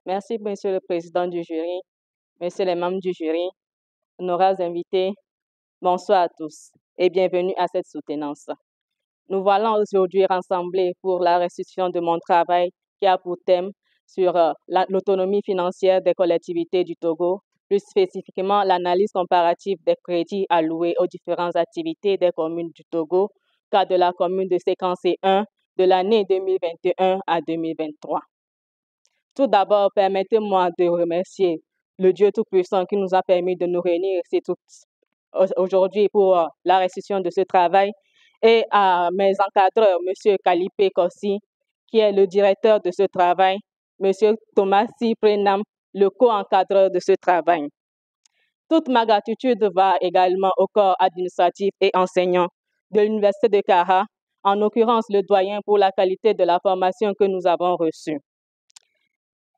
Merci, Monsieur le Président du jury, Messieurs les membres du jury, honorables invités, bonsoir à tous et bienvenue à cette soutenance. Nous voilà aujourd'hui rassemblés pour la restitution de mon travail qui a pour thème sur l'autonomie financière des collectivités du Togo, plus spécifiquement l'analyse comparative des crédits alloués aux différentes activités des communes du Togo, cas de la commune de Séquencé 1 de l'année 2021 à 2023. Tout d'abord, permettez-moi de remercier le Dieu Tout-Puissant qui nous a permis de nous réunir ici aujourd'hui pour la restitution de ce travail et à mes encadreurs, M. Kalipé Kossi, qui est le directeur de ce travail, M. Thomas Prenam, le co-encadreur de ce travail. Toute ma gratitude va également au corps administratif et enseignant de l'Université de Kara, en l'occurrence le doyen pour la qualité de la formation que nous avons reçue.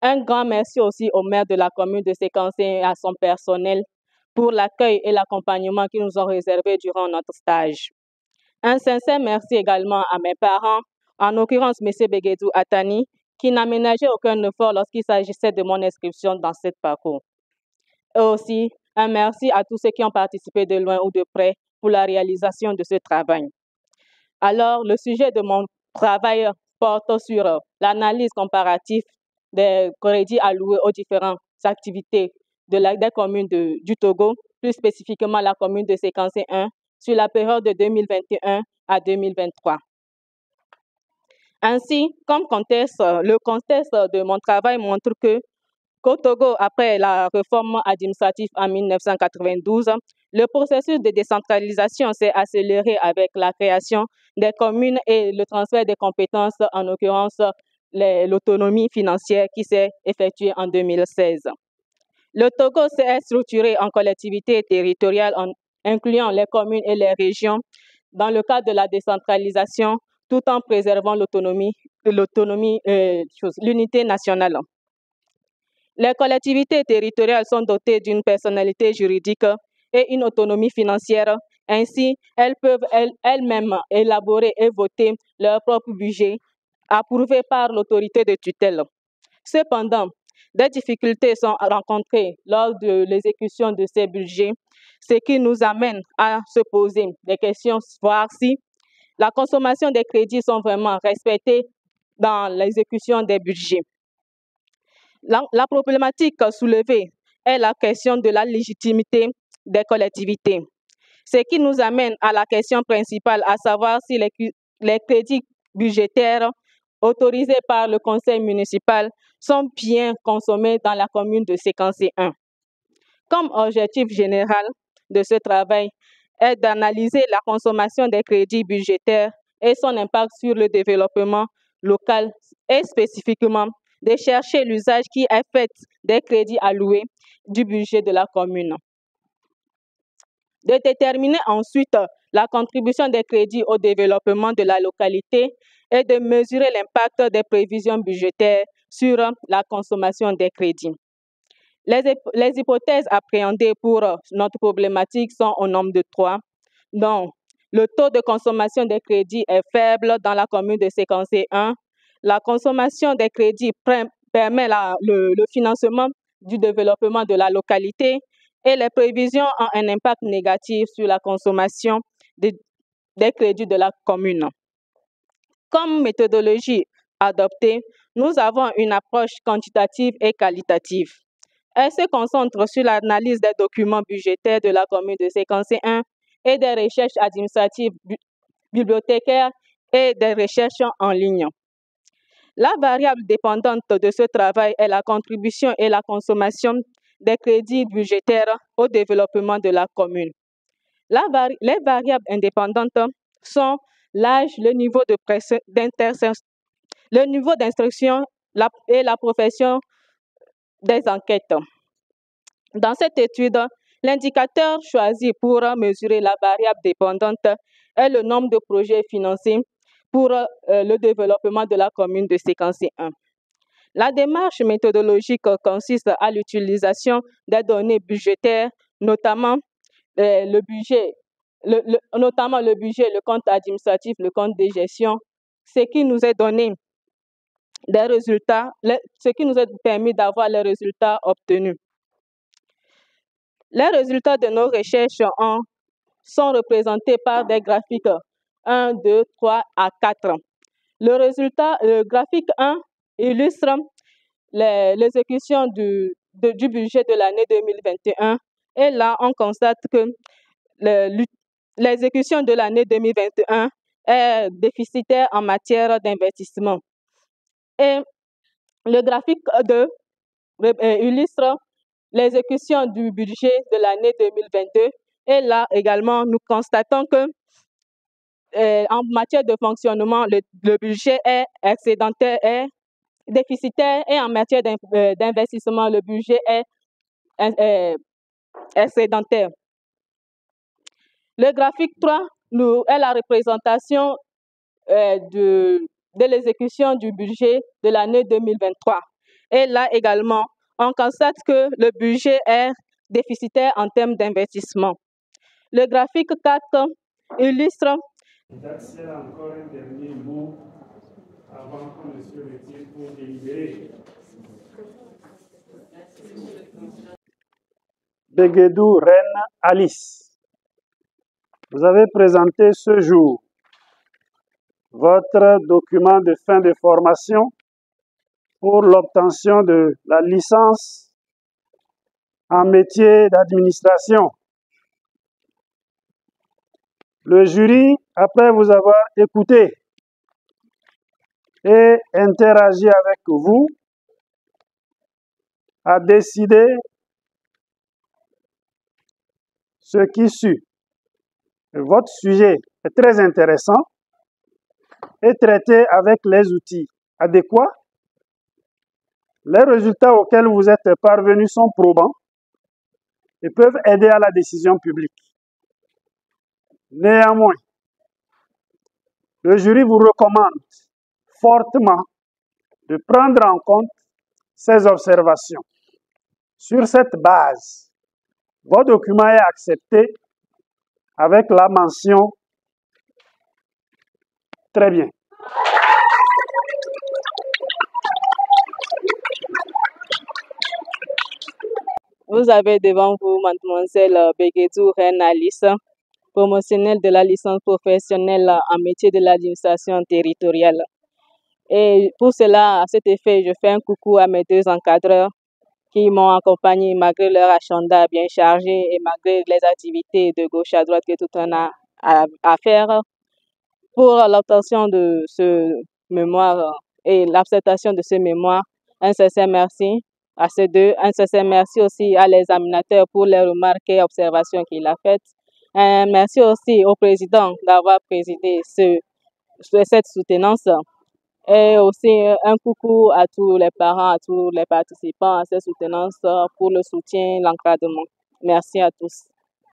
Un grand merci aussi au maire de la commune de Séquencé et à son personnel pour l'accueil et l'accompagnement qu'ils nous ont réservé durant notre stage. Un sincère merci également à mes parents, en l'occurrence M. Begedou Atani, qui n'a ménagé aucun effort lorsqu'il s'agissait de mon inscription dans ce parcours. Et aussi, un merci à tous ceux qui ont participé de loin ou de près pour la réalisation de ce travail. Alors, le sujet de mon travail porte sur l'analyse comparative des crédits alloués aux différentes activités des communes du Togo, plus spécifiquement la commune de Séquencé 1, sur la période de 2021 à 2023. Ainsi, comme contexte, le contexte de mon travail montre qu'au Togo, après la réforme administrative en 1992, le processus de décentralisation s'est accéléré avec la création des communes et le transfert des compétences, en l'occurrence l'autonomie financière qui s'est effectuée en 2016. Le Togo s'est structuré en collectivités territoriales en incluant les communes et les régions dans le cadre de la décentralisation tout en préservant l'unité nationale. Les collectivités territoriales sont dotées d'une personnalité juridique et une autonomie financière. Ainsi, elles peuvent elles-mêmes élaborer et voter leur propre budget approuvé par l'autorité de tutelle. Cependant, des difficultés sont rencontrées lors de l'exécution de ces budgets, ce qui nous amène à se poser des questions, voir si la consommation des crédits sont vraiment respectées dans l'exécution des budgets. La problématique soulevée est la question de la légitimité des collectivités, ce qui nous amène à la question principale, à savoir si les crédits budgétaires autorisés par le conseil municipal sont bien consommés dans la commune de Séquencé 1. Comme objectif général de ce travail est d'analyser la consommation des crédits budgétaires et son impact sur le développement local et spécifiquement de chercher l'usage qui est fait des crédits alloués du budget de la commune. De déterminer ensuite la contribution des crédits au développement de la localité et de mesurer l'impact des prévisions budgétaires sur la consommation des crédits. Les hypothèses appréhendées pour notre problématique sont au nombre de 3. Donc, le taux de consommation des crédits est faible dans la commune de Séquencé 1. La consommation des crédits permet le financement du développement de la localité et les prévisions ont un impact négatif sur la consommation des crédits de la commune. Comme méthodologie adoptée, nous avons une approche quantitative et qualitative. Elle se concentre sur l'analyse des documents budgétaires de la commune de Séquencé 1 et des recherches administratives bibliothécaires et des recherches en ligne. La variable dépendante de ce travail est la contribution et la consommation des crédits budgétaires au développement de la commune. Les variables indépendantes sont l'âge, le niveau d'instruction et la profession des enquêtes. Dans cette étude, l'indicateur choisi pour mesurer la variable dépendante est le nombre de projets financés pour le développement de la commune de Séquencé 1. La démarche méthodologique consiste à l'utilisation des données budgétaires, notamment le budget, le compte administratif, le compte de gestion, ce qui nous est donné des résultats, ce qui nous a permis d'avoir les résultats obtenus. Les résultats de nos recherches sont représentés par des graphiques 1, 2, 3 à 4. Le graphique 1 illustre l'exécution du budget de l'année 2021. Et là, on constate que l'exécution de l'année 2021 est déficitaire en matière d'investissement. Et le graphique 2 illustre l'exécution du budget de l'année 2022. Et là également, nous constatons que en matière de fonctionnement, le budget est excédentaire, est déficitaire, et en matière d'investissement, le budget est excédentaire. Le graphique 3 est la représentation de l'exécution du budget de l'année 2023. Et là également, on constate que le budget est déficitaire en termes d'investissement. Le graphique 4 illustre... C'est encore un dernier mot avant qu'on ne se retire pour délibérer. Begedou Reine Alice, vous avez présenté ce jour votre document de fin de formation pour l'obtention de la licence en métier d'administration. Le jury, après vous avoir écouté et interagi avec vous, a décidé ce qui suit. Votre sujet est très intéressant et traité avec les outils adéquats. Les résultats auxquels vous êtes parvenus sont probants et peuvent aider à la décision publique. Néanmoins, le jury vous recommande fortement de prendre en compte ces observations. Sur cette base, votre document est accepté avec la mention « Très bien ». Vous avez devant vous mademoiselle Begedou Reine Alice, promotionnelle de la licence professionnelle en métier de l'administration territoriale. Et pour cela, à cet effet, je fais un coucou à mes deux encadreurs qui m'ont accompagné malgré leur agenda bien chargé et malgré les activités de gauche à droite que tout un a à faire pour l'obtention de ce mémoire et l'acceptation de ce mémoire. Un sincère merci à ces deux. Un sincère merci aussi à l'examinateur pour les remarques et observations qu'il a faites. Un merci aussi au président d'avoir présidé cette soutenance. Et aussi un coucou à tous les parents, à tous les participants à cette soutenance pour le soutien, l'encadrement. Merci à tous.